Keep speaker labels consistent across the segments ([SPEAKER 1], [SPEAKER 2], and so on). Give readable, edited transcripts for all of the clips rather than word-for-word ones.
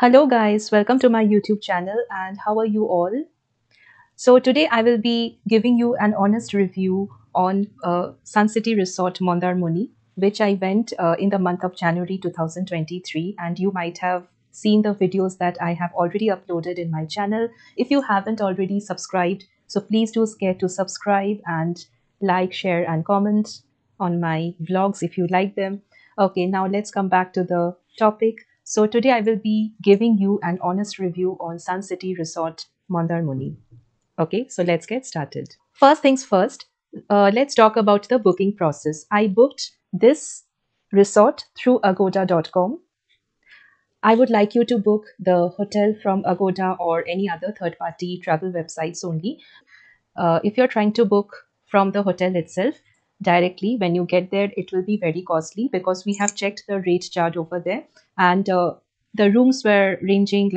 [SPEAKER 1] Hello guys, welcome to my YouTube channel and how are you all? So today I will be giving you an honest review on Suncity Resort Mandarmani, which I went in the month of January 2023, and you might have seen the videos that I have already uploaded in my channel. If you haven't already subscribed, so please do care to subscribe and like, share and comment on my vlogs if you like them. Okay, now let's come back to the topic. So today I will be giving you an honest review on Suncity Resort Mandarmani. Okay, so let's get started. First things first, let's talk about the booking process. I booked this resort through agoda.com. I would like you to book the hotel from Agoda or any other third party travel websites only. If you're trying to book from the hotel itself directly, when you get there, it will be very costly because we have checked the rate chart over there, and the rooms were ranging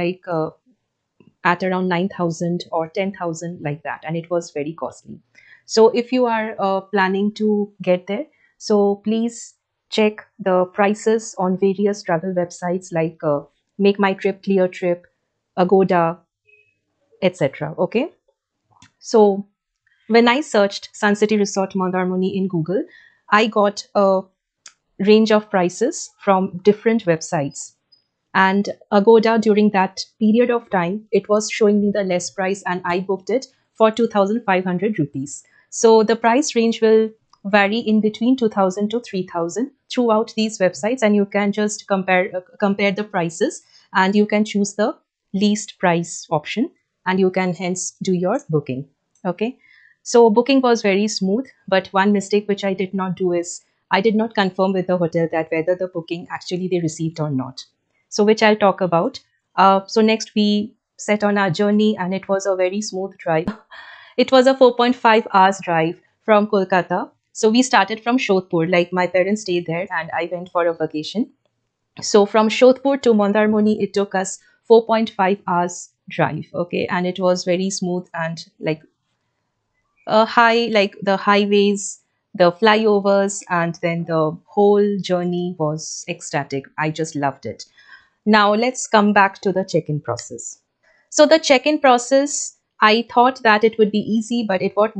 [SPEAKER 1] at around 9,000 or 10,000 like that, and it was very costly. So if you are planning to get there, so please check the prices on various travel websites like Make My Trip, Clear Trip, Agoda, etc. Okay, so when I searched Sun City Resort Mandarmani in Google, I got a range of prices from different websites. And Agoda, during that period of time, it was showing me the less price, and I booked it for 2,500 rupees. So the price range will vary in between 2,000 to 3,000 throughout these websites, and you can just compare the prices, and you can choose the least price option, and you can hence do your booking. Okay. So booking was very smooth, but one mistake which I did not do is I did not confirm with the hotel that whether the booking actually they received or not. So which I'll talk about. So next we set on our journey, and it was a very smooth drive. It was a 4.5 hours drive from Kolkata. So we started from Shodhpur, like my parents stayed there and I went for a vacation. So from Shodhpur to Mandarmani, it took us 4.5 hours drive. Okay. And it was very smooth and like like the highways, the flyovers, and then the whole journey was ecstatic. I just loved it. Now let's come back to the check-in process. So the check-in process, I thought that it would be easy, but it was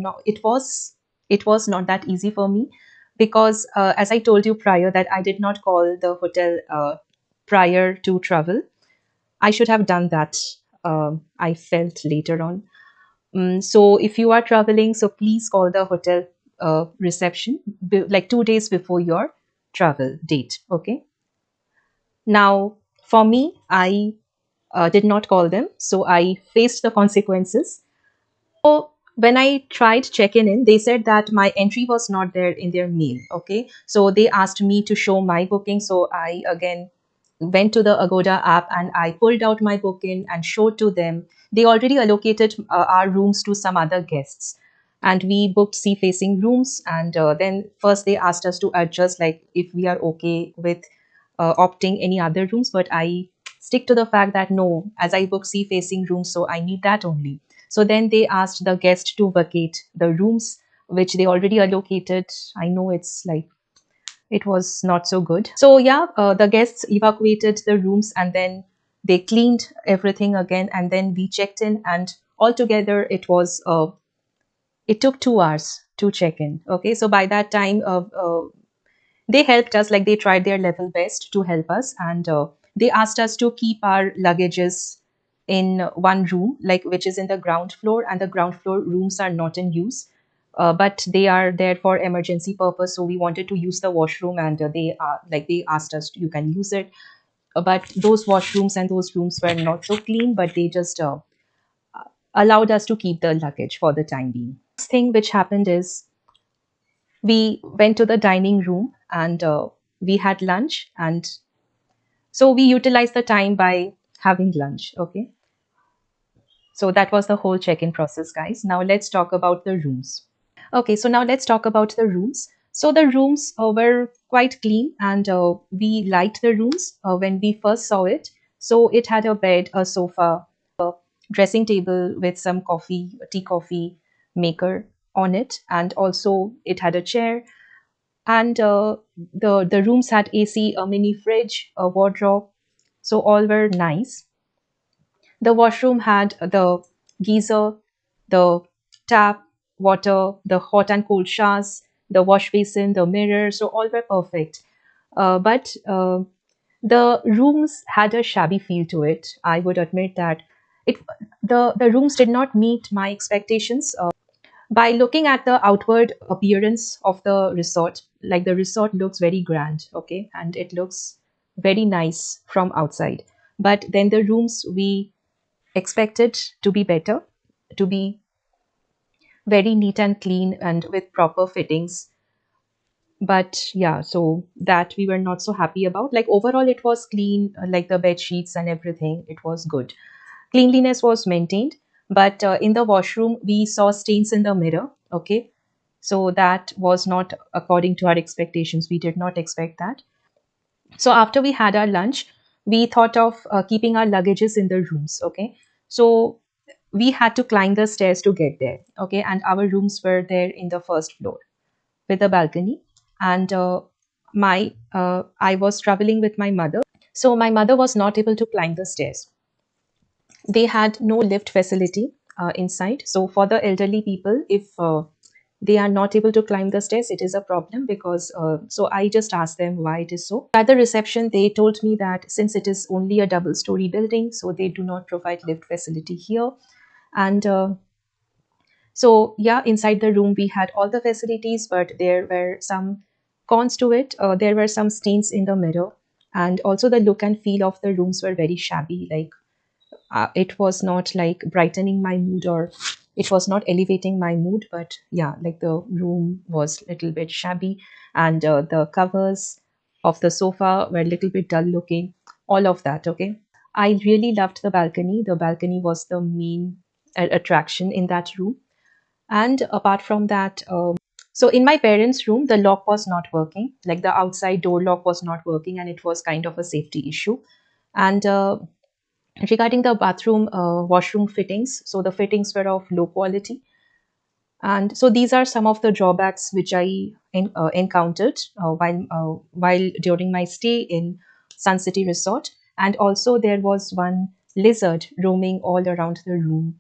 [SPEAKER 1] not that easy for me because as I told you prior that I did not call the hotel prior to travel. I should have done that. I felt later on. So if you are traveling, so please call the hotel reception like 2 days before your travel date. Okay. Now, for me, I did not call them, so I faced the consequences. So when I tried checking in, they said that my entry was not there in their mail. Okay, so they asked me to show my booking. So I again went to the Agoda app and I pulled out my booking and showed to them. They already allocated our rooms to some other guests, and we booked sea facing rooms. And then first they asked us to adjust, like if we are okay with opting any other rooms, but I stick to the fact that no, as I book sea facing rooms, so I need that only. So then they asked the guest to vacate the rooms which they already allocated. I know it's like it was not so good. So yeah, the guests evacuated the rooms and then they cleaned everything again, and then we checked in, and altogether it took 2 hours to check in. Okay, so by that time they helped us, like they tried their level best to help us, and they asked us to keep our luggages in one room, like which is in the ground floor, and the ground floor rooms are not in use, but they are there for emergency purpose. So we wanted to use the washroom, and they asked us you can use it. But those washrooms and those rooms were not so clean, but they just allowed us to keep the luggage for the time being. Next thing which happened is we went to the dining room, and we had lunch, and so we utilized the time by having lunch. Okay, so that was the whole check-in process, guys. Now let's talk about the rooms. Okay, so now let's talk about the rooms. So the rooms were quite clean, and we liked the rooms when we first saw it. So it had a bed, a sofa, dressing table with some coffee maker on it, and also it had a chair, and the rooms had AC, a mini fridge, a wardrobe, so all were nice. The washroom had the geyser, the tap, water, the hot and cold showers, the wash basin, the mirror, so all were perfect. But the rooms had a shabby feel to it. I would admit that it the rooms did not meet my expectations. By looking at the outward appearance of the resort, like the resort looks very grand, okay, and it looks very nice from outside. But then the rooms we expected to be better, to be very neat and clean and with proper fittings. But yeah, so that we were not so happy about. Like overall, it was clean, like the bed sheets and everything, it was good. Cleanliness was maintained, but in the washroom, we saw stains in the mirror. Okay, so that was not according to our expectations. We did not expect that. So after we had our lunch, we thought of keeping our luggages in the rooms. Okay, so we had to climb the stairs to get there. Okay, and our rooms were there in the first floor with a balcony. And my I was traveling with my mother, so my mother was not able to climb the stairs. They had no lift facility inside. So for the elderly people, if they are not able to climb the stairs, it is a problem because so I just asked them why it is so. At the reception, they told me that since it is only a double story building, so they do not provide lift facility here. And so yeah, inside the room we had all the facilities, but there were some cons to it. There were some stains in the mirror, and also the look and feel of the rooms were very shabby. Like it was not like brightening my mood, or it was not elevating my mood. But yeah, like the room was a little bit shabby, and the covers of the sofa were a little bit dull looking, all of that. Okay, I really loved the balcony. The balcony was the main attraction in that room. And apart from that, so in my parents' room, the lock was not working. Like the outside door lock was not working, and it was kind of a safety issue. And regarding the bathroom, washroom fittings, so the fittings were of low quality. And so these are some of the drawbacks which I encountered while during my stay in Suncity Resort. And also there was one lizard roaming all around the room,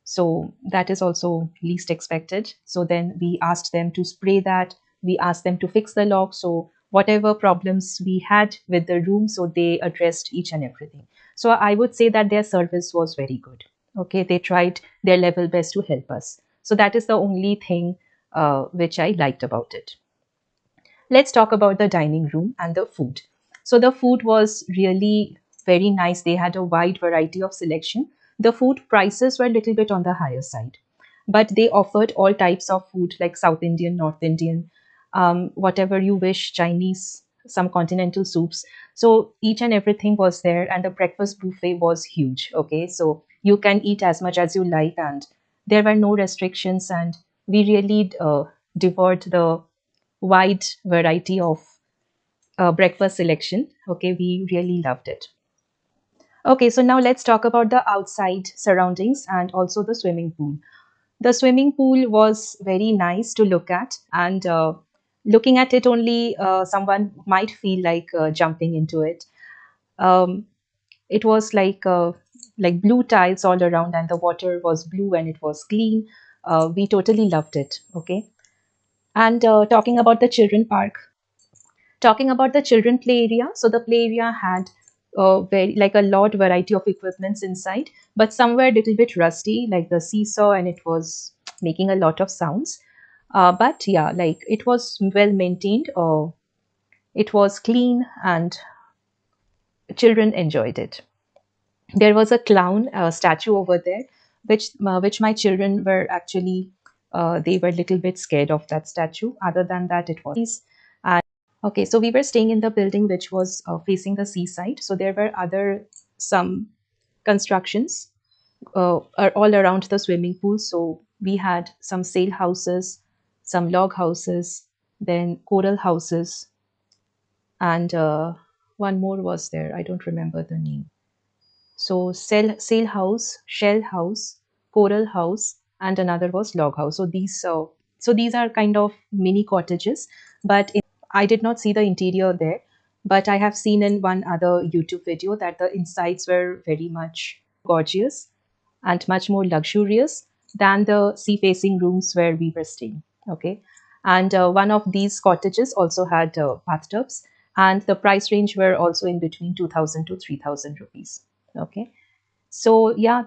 [SPEAKER 1] so that is also least expected. So then we asked them to spray that. We asked them to fix the lock. So whatever problems we had with the room, so they addressed each and everything. So I would say that their service was very good. Okay, they tried their level best to help us. So that is the only thing which I liked about it. Let's talk about the dining room and the food. So the food was really very nice. They had a wide variety of selection. The food prices were a little bit on the higher side, but they offered all types of food like South Indian, North Indian, whatever you wish, Chinese, some continental soups. So each and everything was there, and the breakfast buffet was huge. Okay, so you can eat as much as you like, and there were no restrictions, and we really devoured the wide variety of breakfast selection. Okay, we really loved it. Okay, so now let's talk about the outside surroundings and also the swimming pool. The swimming pool was very nice to look at, and looking at it only, someone might feel like jumping into it. Um, it was like blue tiles all around, and the water was blue and it was clean. We totally loved it. Okay, and talking about the children play area, so the play area had very like a lot variety of equipments inside, but some were a little bit rusty, like the seesaw, and it was making a lot of sounds. But yeah, like it was well maintained. It was clean, and children enjoyed it. There was a clown statue over there, which my children were actually they were a little bit scared of that statue. Other than that, it was nice. Okay, so we were staying in the building which was facing the seaside. So there were other some constructions all around the swimming pool. So we had some sail houses, some log houses, then coral houses, and one more was there. I don't remember the name. So sail house, shell house, coral house, and another was log house. So these are kind of mini cottages, but I did not see the interior there. But I have seen in one other YouTube video that the insides were very much gorgeous and much more luxurious than the sea facing rooms where we were staying. Okay. And one of these cottages also had bathtubs, and the price range were also in between 2000 to 3000 rupees. Okay. So, yeah,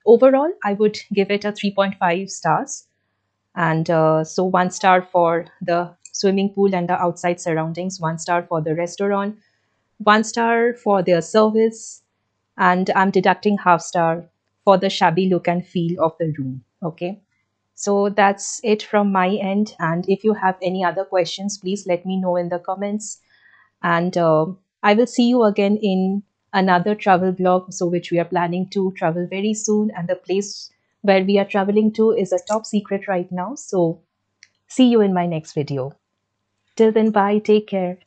[SPEAKER 1] overall, I would give it a 3.5 stars. And so, 1 star for the swimming pool and the outside surroundings, 1 star for the restaurant, 1 star for their service, and I'm deducting half star for the shabby look and feel of the room. Okay. So that's it from my end. And if you have any other questions, please let me know in the comments. And I will see you again in another travel blog, so which we are planning to travel very soon. And the place where we are traveling to is a top secret right now. So see you in my next video. Till then, bye. Take care.